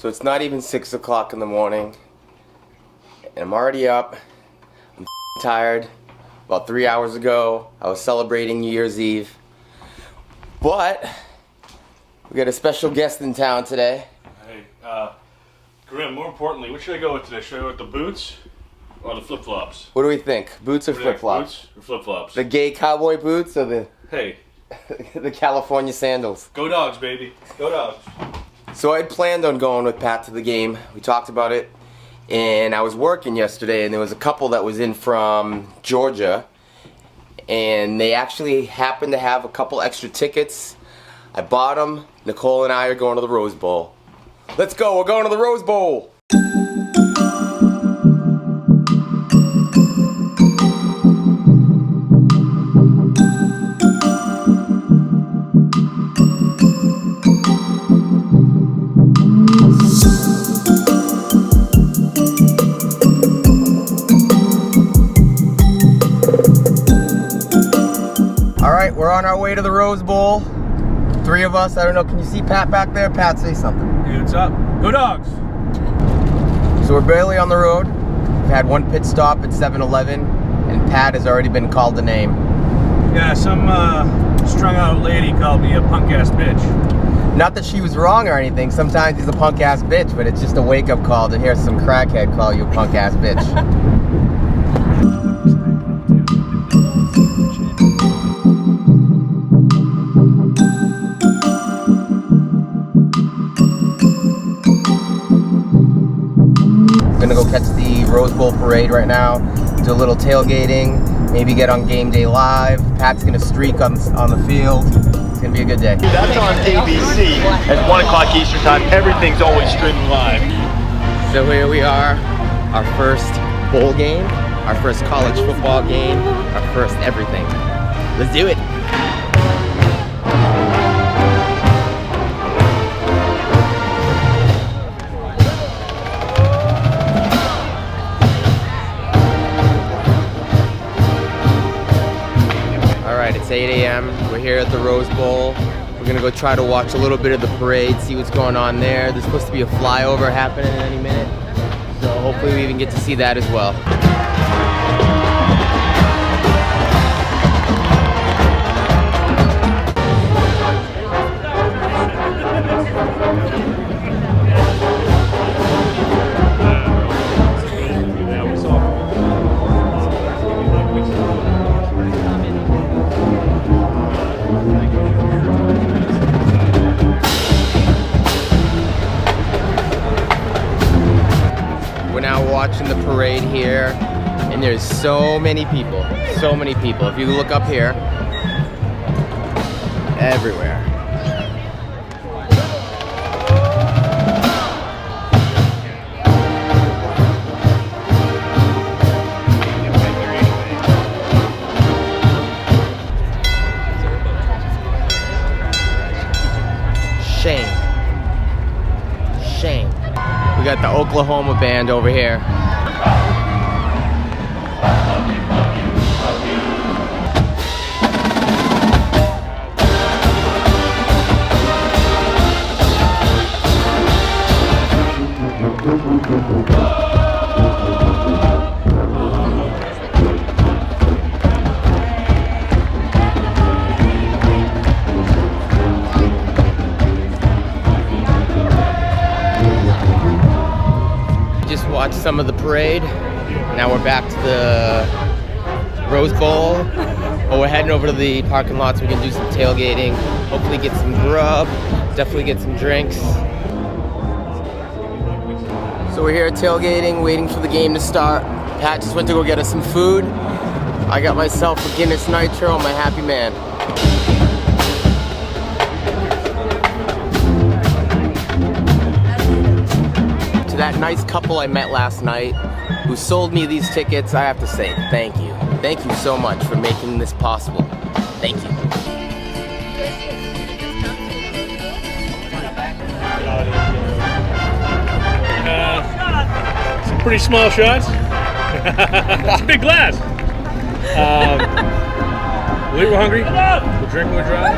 So it's not even 6 o'clock in the morning, and I'm already up. I'm tired. About 3 hours ago, I was celebrating New Year's Eve. But we got a special guest in town today. Hey, Grim, more importantly, what should I go with today? Should I go with the boots or the flip-flops? What do we think? Boots or flip-flops? Boots or flip-flops? The gay cowboy boots or the the California sandals? Go Dogs, baby. Go Dogs. So I had planned on going with Pat to the game. We talked about it. And I was working yesterday, and there was a couple that was in from Georgia. And they actually happened to have a couple extra tickets. I bought them. Nicole and I are going to the Rose Bowl. Let's go, we're going to the Rose Bowl! Alright, we're on our way to the Rose Bowl. 3 of us. I don't know, can you see Pat back there? Pat, say something. Hey, what's up? Go Dogs! So we're barely on the road. We've had one pit stop at 7-Eleven, and Pat has already been called a name. Yeah, some strung out lady called me a punk-ass bitch. Not that she was wrong or anything. Sometimes he's a punk-ass bitch, but it's just a wake-up call to hear some crackhead call you a punk-ass bitch. Gonna go catch the Rose Bowl parade right now, do a little tailgating, maybe get on Game Day Live. Pat's gonna streak on the field. It's gonna be a good day. That's on ABC at 1 o'clock Eastern time. Everything's always streaming live. So here we are, our first bowl game, our first college football game, our first everything. Let's do it. It's 8 a.m. We're here at the Rose Bowl. We're gonna go try to watch a little bit of the parade, see what's going on there. There's supposed to be a flyover happening in any minute, so hopefully we even get to see that as well. Watching the parade here, and there's so many people. If you look up here, everywhere. Shame. We got the Oklahoma band over here. Just watched some of the parade. Now we're back to the Rose Bowl. But we're heading over to the parking lot so we can do some tailgating. Hopefully get some grub. Definitely get some drinks. So we're here tailgating, waiting for the game to start. Pat just went to go get us some food. I got myself a Guinness Nitro. I'm a happy man. To that nice couple I met last night who sold me these tickets, I have to say thank you. Thank you so much for making this possible. Thank you. Some pretty small shots. It's a big glass. We were hungry. We'll drink when we drive.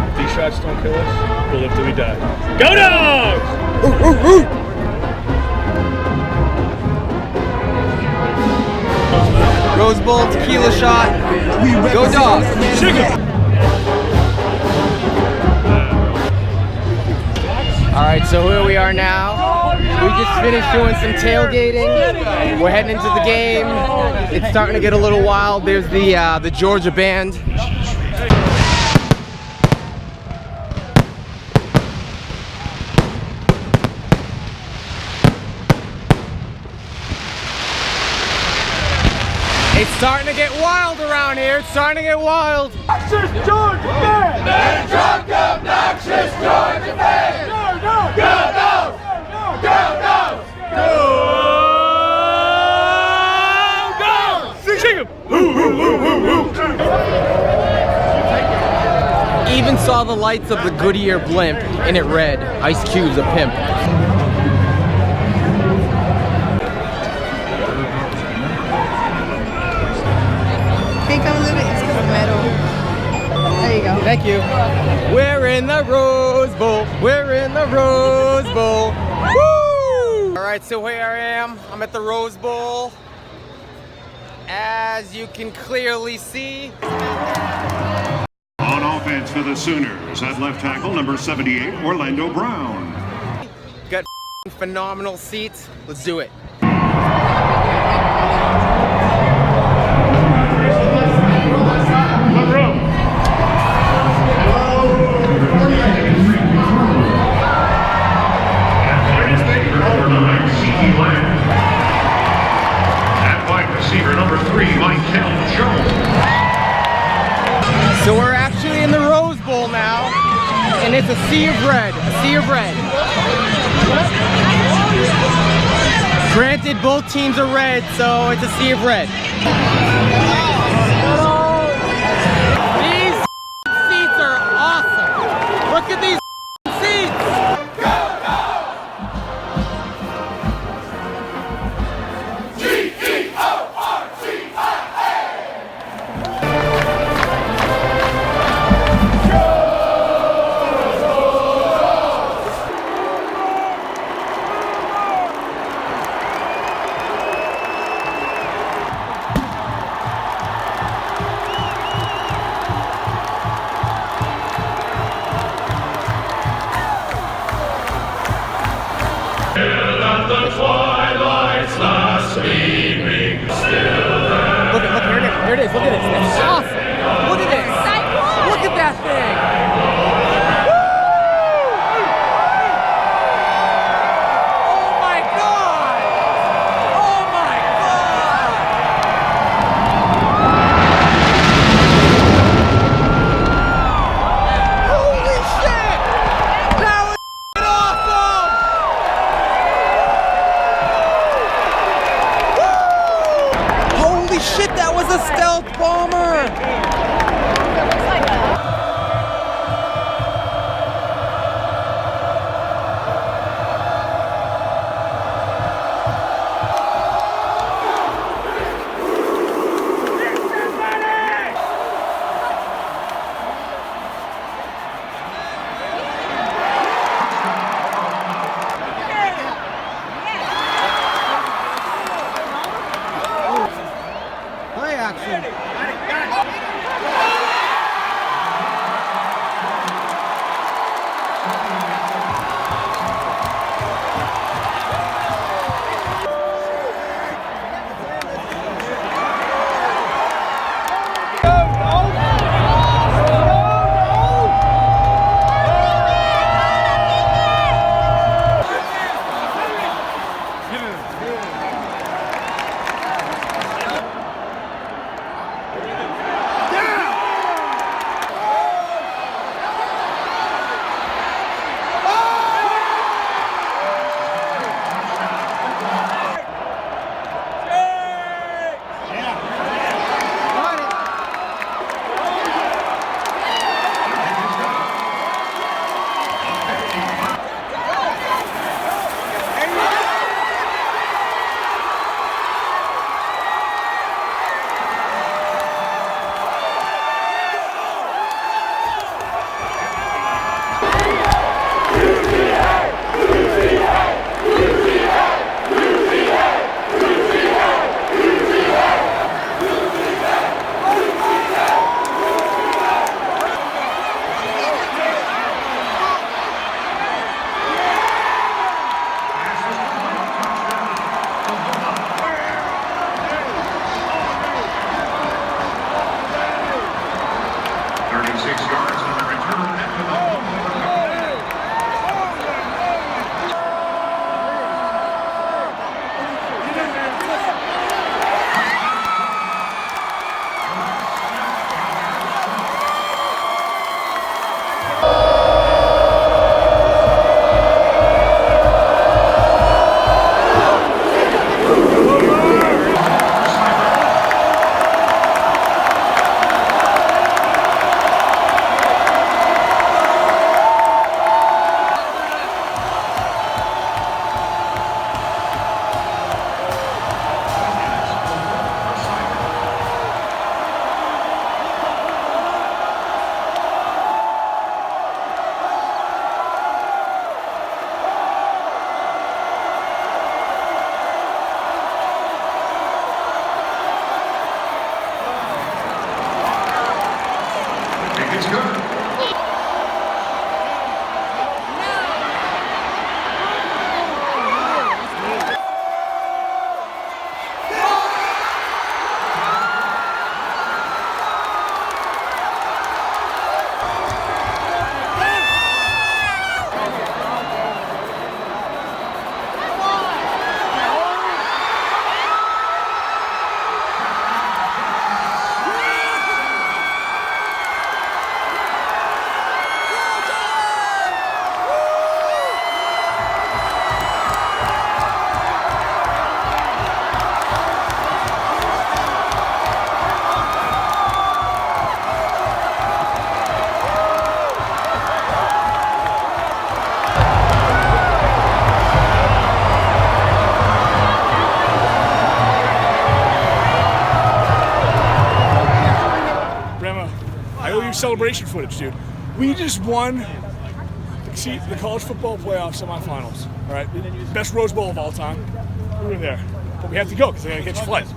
If these shots don't kill us, we'll live till we die. Go Dogs! Rose Bowl, tequila shot. Go Dogs. Alright, so here we are now. We just finished doing some tailgating. We're heading into the game. It's starting to get a little wild. There's the Georgia band. It's starting to get wild around here. It's starting to get wild. Obnoxious Georgia band! They're drunk, obnoxious Georgia fans! Go, Dogs! Go, Dogs! Even saw the lights of the Goodyear blimp and it read, Ice Cube's a pimp. Can't come a little bit, it's because of metal. There you go. Thank you. We're in the Rose Bowl. We're in the Rose Bowl. Woo! All right, so here I am. I'm at the Rose Bowl. As you can clearly see. On offense for the Sooners at left tackle, number 78, Orlando Brown. Got phenomenal seats. Let's do it. So we're actually in the Rose Bowl now, and it's a sea of red, a sea of red. Granted, both teams are red, so it's a sea of red. These seats are awesome. Look at these seats. Here it is, look at this. That's awesome. Look at this. Look at that thing. Oh my God. Oh my God. Holy shit. That was awesome. Holy shit, that was a stealth bomber! Play action. celebration footage, dude. We just won the college football playoff semifinals. All right, best Rose Bowl of all time. We were there, but we have to go because I gotta catch a flight.